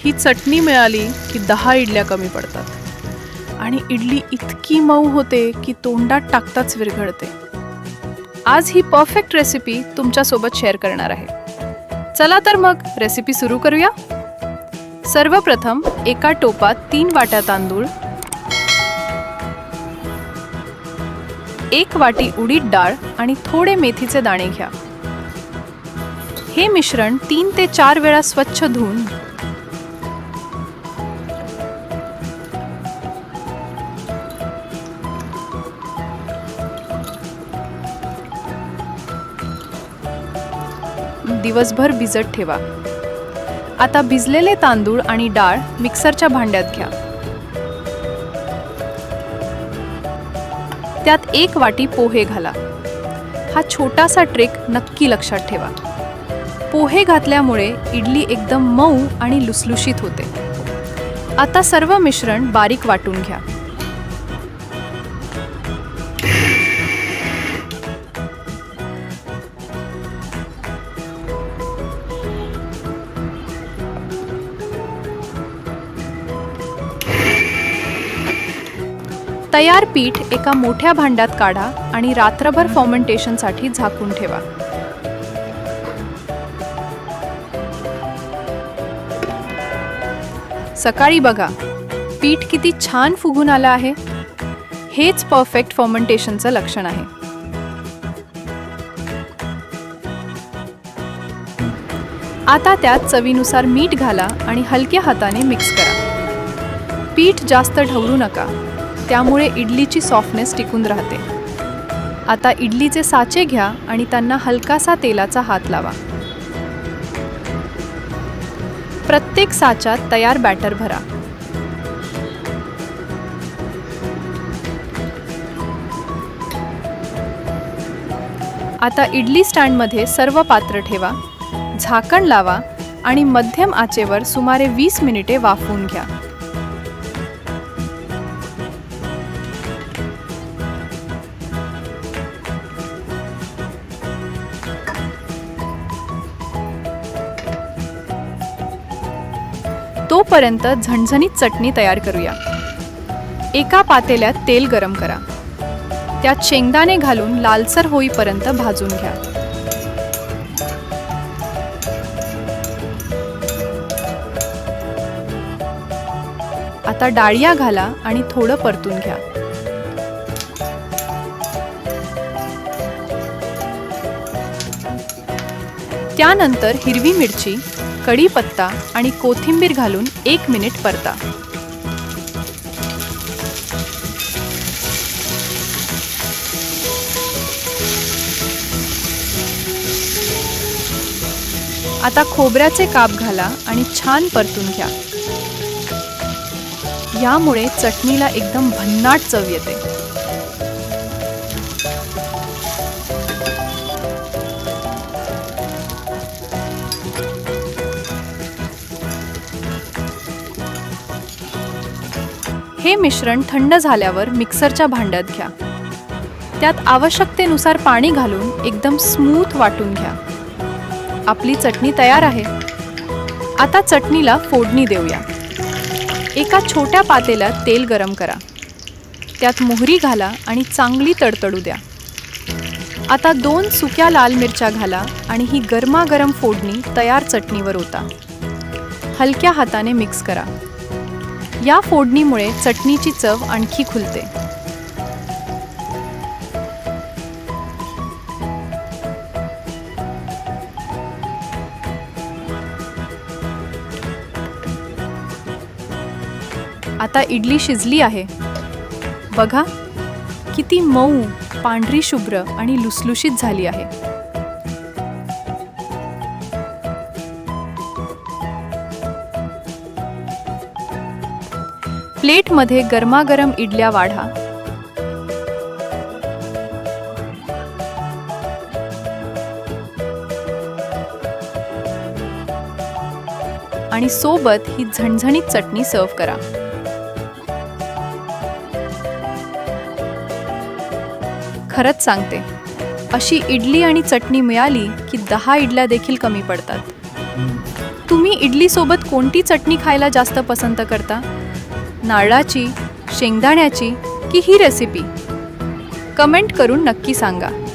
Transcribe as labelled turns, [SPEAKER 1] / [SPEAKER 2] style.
[SPEAKER 1] ही चटणी मिळाली की 10 इडल्या कमी पडतात आणि इडली इतकी मऊ होते की तोंडात टाकताच विरघळते. आज ही परफेक्ट रेसिपी तुमच्यासोबत शेअर करणार आहे. चला तर मग रेसिपी सुरू करूया. सर्वप्रथम एका टोपात 3 वाट्या तांदूळ, 1 वाटी उडीद डाळ आणि थोडे मेथीचे दाणे घ्या. हे मिश्रण 3 ते 4 वेळा स्वच्छ धुवून दिवसभर भिजत ठेवा. आता भिजलेले तांदूळ आणि डाळ मिक्सरच्या भांड्यात घ्या. त्यात 1 वाटी पोहे घाला. हा छोटासा ट्रिक नक्की लक्षात ठेवा. पोहे घातल्यामुळे इडली एकदम मऊ आणि लुसलुशीत होते. आता सर्व मिश्रण बारीक वाटून घ्या. तयार पीठ एका मोठ्या भांड्यात काढा आणि रात्रभर फर्मेंटेशनसाठी झाकून ठेवा. सकाळी बघा, पीठ किती छान फुगून आलं आहे. हेच परफेक्ट फर्मेंटेशनचं लक्षण आहे. आता त्यात चवीनुसार मीठ घाला आणि हलक्या हाताने मिक्स करा. पीठ जास्त ढवळू नका, त्यामुळे इडलीची सॉफ्टनेस टिकून राहते. आता इडलीचे साचे घ्या आणि त्यांना हलकासा तेलाचा हात लावा. प्रत्येक साच्यात तयार बॅटर भरा. आता इडली स्टँडमध्ये सर्व पात्र ठेवा, झाकण लावा आणि मध्यम आचेवर सुमारे 20 मिनिटे वाफवून घ्या. तोपर्यंत झणझणीत चटणी तयार करूया. एका पातेल्यात तेल गरम करा. त्यात शेंगदाणे घालून लालसर होईपर्यंत भाजून घ्या. आता डाळिया घाला आणि थोडं परतून घ्या. त्यानंतर हिरवी मिरची, कढीपत्ता आणि कोथिंबीर घालून 1 मिनिट परता. आता खोबऱ्याचे काप घाला आणि छान परतून घ्या. यामुळे चटणीला एकदम भन्नाट चव येते. हे मिश्रण थंड झाल्यावर मिक्सरच्या भांड्यात घ्या. त्यात आवश्यकतेनुसार पाणी घालून एकदम स्मूथ वाटून घ्या. आपली चटणी तयार आहे. आता चटणीला फोडणी देऊया. एका छोट्या पातेल्यात तेल गरम करा. त्यात मोहरी घाला आणि चांगली तडतडू द्या. आता 2 सुक्या लाल मिरच्या घाला आणि ही गरमागरम फोडणी तयार चटणीवर ओता. हलक्या हाताने मिक्स करा. या फोडणीमुळे चटणीची चव आणखी खुलते. आता इडली शिजली आहे. बघा, किती मऊ, पांढरी शुभ्र आणि लुसलुशीत झाली आहे. प्लेटमध्ये गरमागरम इडल्या वाढा. आणि सोबत ही झणझणीत चटणी सर्व्ह करा. खरंच सांगते, अशी इडली आणि चटणी मिळाली की 10 इडल्या देखील कमी पडतात. तुम्ही इडलीसोबत कोणती चटणी खायला जास्त पसंत करता? नारळाची, शेंगदाण्याची की ही रेसिपी? कमेंट करून नक्की सांगा.